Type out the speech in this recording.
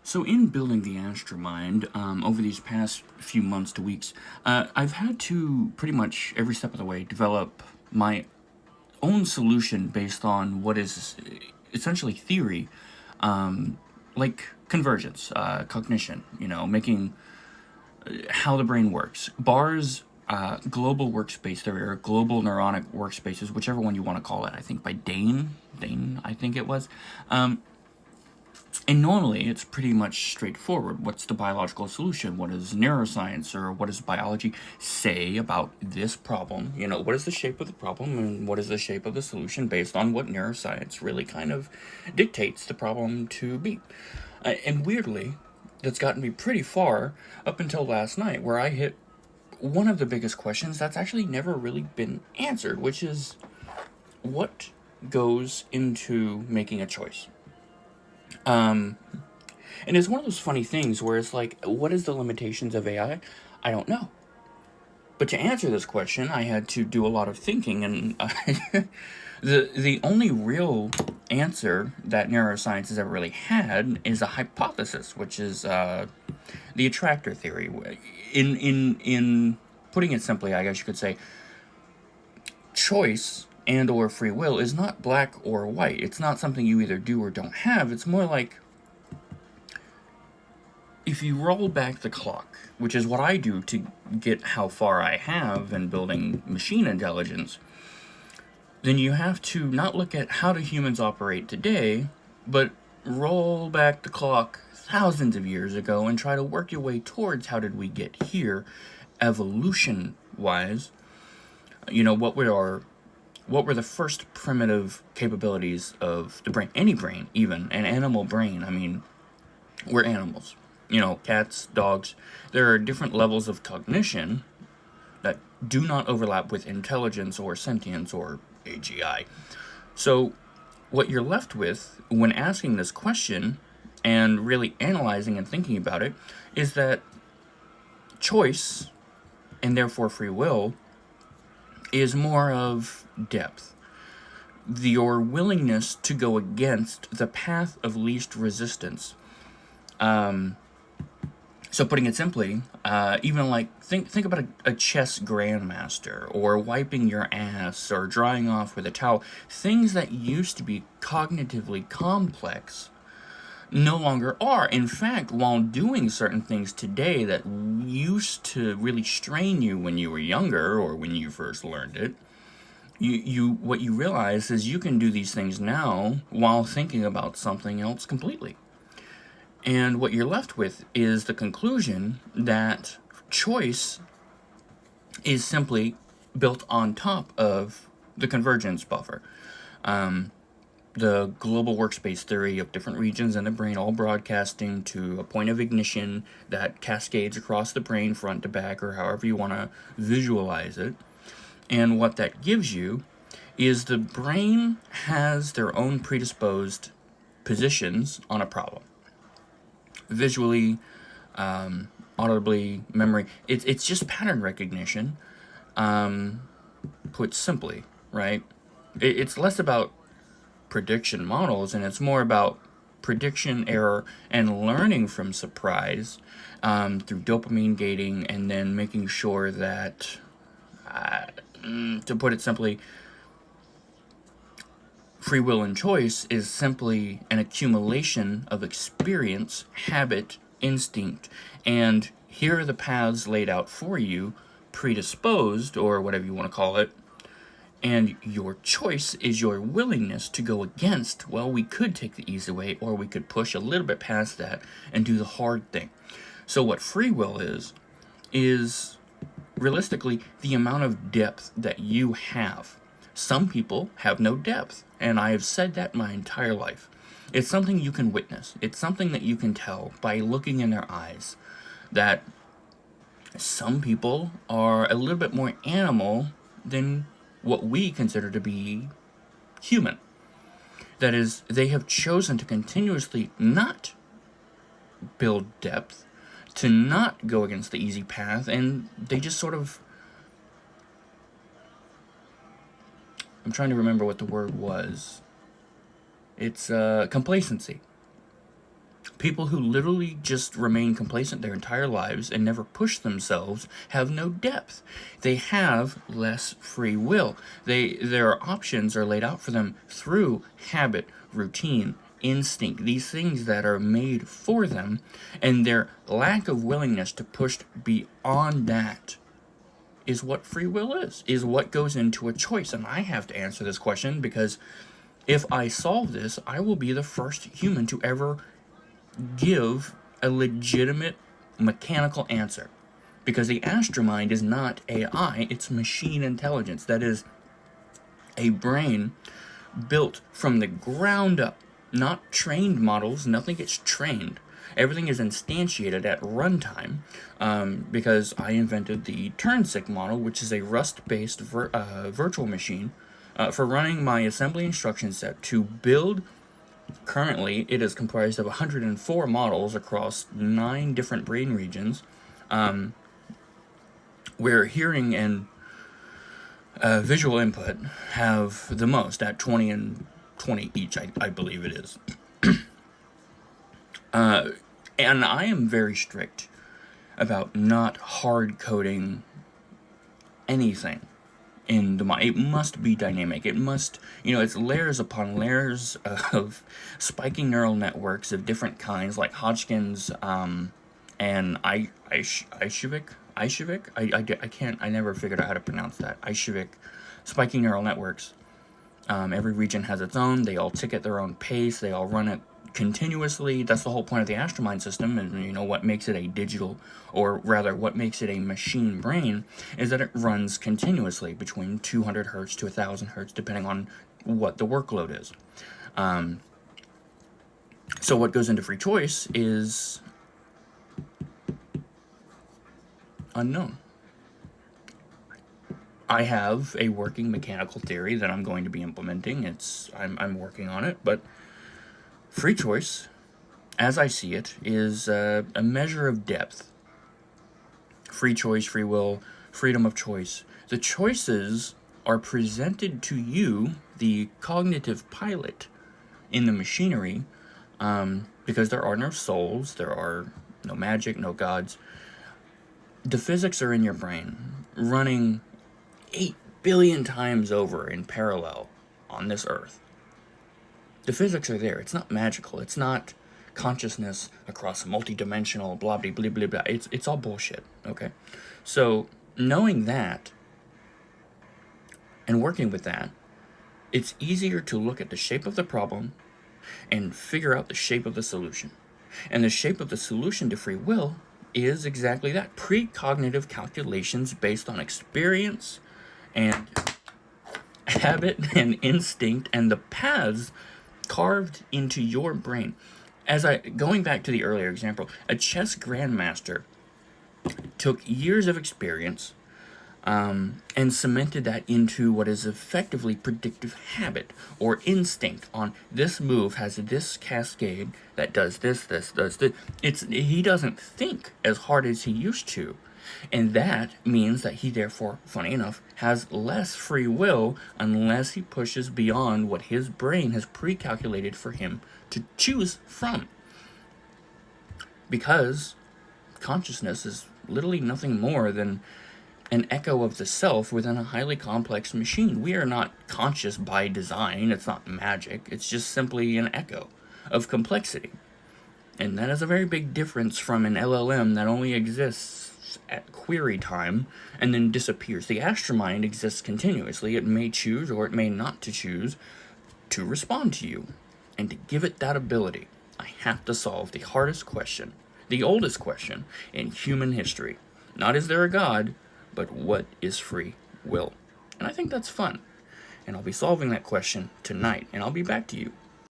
So, in building the Astromind, over these past few months to weeks, I've had to pretty much every step of the way develop my own solution based on what is essentially theory, like convergence, cognition, making how the brain works. BAR's global workspace theory, or global neuronic workspaces, whichever one you want to call it, I think by Dane, I think it was. And normally it's pretty much straightforward. What's the biological solution? What does neuroscience or what does biology say about this problem? What is the shape of the problem and what is the shape of the solution based on what neuroscience really kind of dictates the problem to be? And weirdly, that's gotten me pretty far up until last night, where I hit one of the biggest questions that's actually never really been answered, which is what goes into making a choice? And it's one of those funny things where it's like, what is the limitations of AI? I don't know. But to answer this question, I had to do a lot of thinking, and the only real answer that neuroscience has ever really had is a hypothesis, which is the attractor theory. In putting it simply, I guess you could say, choice and or free will is not black or white. It's not something you either do or don't have. It's more like, if you roll back the clock, which is what I do to get how far I have in building machine intelligence, then you have to not look at how do humans operate today, but roll back the clock thousands of years ago and try to work your way towards how did we get here, evolution wise. What were the first primitive capabilities of the brain, any brain, even an animal brain? I mean, we're animals. Cats, dogs. There are different levels of cognition that do not overlap with intelligence or sentience or AGI. So, what you're left with when asking this question and really analyzing and thinking about it is that choice, and therefore free will, is more of depth. Your willingness to go against the path of least resistance. So putting it simply, even like think about a chess grandmaster, or wiping your ass, or drying off with a towel. Things that used to be cognitively complex no longer are. In fact, while doing certain things today that used to really strain you when you were younger or when you first learned it, you what you realize is you can do these things now while thinking about something else completely. And what you're left with is the conclusion that choice is simply built on top of the convergence buffer. The global workspace theory of different regions in the brain all broadcasting to a point of ignition that cascades across the brain front to back, or however you want to visualize it. And what that gives you is the brain has their own predisposed positions on a problem. Visually, audibly, memory. It's just pattern recognition, put simply, right? It's less about prediction models, and it's more about prediction error and learning from surprise, through dopamine gating, and then making sure that, to put it simply, free will and choice is simply an accumulation of experience, habit, instinct, and here are the paths laid out for you, predisposed, or whatever you want to call it, and your choice is your willingness to go against, well, we could take the easy way, or we could push a little bit past that and do the hard thing. So what free will is realistically the amount of depth that you have. Some people have no depth, and I have said that my entire life. It's something you can witness. It's something that you can tell by looking in their eyes, that some people are a little bit more animal than what we consider to be human. That is, they have chosen to continuously not build depth, to not go against the easy path, and they just sort of, I'm trying to remember what the word was. It's complacency. People who literally just remain complacent their entire lives and never push themselves have no depth. They have less free will. Their options are laid out for them through habit, routine, instinct, these things that are made for them, and their lack of willingness to push beyond that is what free will is what goes into a choice. And I have to answer this question because if I solve this, I will be the first human to ever give a legitimate mechanical answer. Because the Astromind is not AI, it's machine intelligence. That is a brain built from the ground up, not trained models. Nothing gets trained. Everything is instantiated at runtime, because I invented the Turnsick model, which is a Rust-based virtual machine for running my assembly instruction set to build. Currently, it is comprised of 104 models across 9 different brain regions, where hearing and visual input have the most at 20 and 20 each, I believe it is. And I am very strict about not hard coding anything in the mind. It must be dynamic. It must, it's layers upon layers of spiking neural networks of different kinds, like Hodgkin's and Ishevik. I never figured out how to pronounce that. Ishevik spiking neural networks. Every region has its own. They all tick at their own pace. They all run it continuously. That's the whole point of the Astromind system. And what makes it a digital, or rather what makes it a machine brain, is that it runs continuously between 200 hertz to 1000 hertz, depending on what the workload is. So what goes into free choice is unknown. I have a working mechanical theory that I'm going to be implementing. I'm working on it, but free choice, as I see it, is a measure of depth. Free choice, free will, freedom of choice. The choices are presented to you, the cognitive pilot in the machinery, because there are no souls, there are no magic, no gods. The physics are in your brain, running 8 billion times over in parallel on this earth. The physics are there. It's not magical. It's not consciousness across multi-dimensional blah blah blah blah blah. It's all bullshit. Okay, so knowing that and working with that, it's easier to look at the shape of the problem and figure out the shape of the solution. And the shape of the solution to free will is exactly that: precognitive calculations based on experience and habit and instinct and the paths carved into your brain. Going back to the earlier example, a chess grandmaster took years of experience and cemented that into what is effectively predictive habit or instinct on this move has this cascade that does this does this. He doesn't think as hard as he used to. And that means that he therefore, funny enough, has less free will unless he pushes beyond what his brain has pre-calculated for him to choose from. Because consciousness is literally nothing more than an echo of the self within a highly complex machine. We are not conscious by design. It's not magic. It's just simply an echo of complexity. And that is a very big difference from an LLM that only exists at query time and then disappears. The Astromind exists continuously. It may choose or it may not to choose to respond to you. And to give it that ability, I have to solve the hardest question, the oldest question in human history. Not is there a God, but what is free will? And I think that's fun. And I'll be solving that question tonight, and I'll be back to you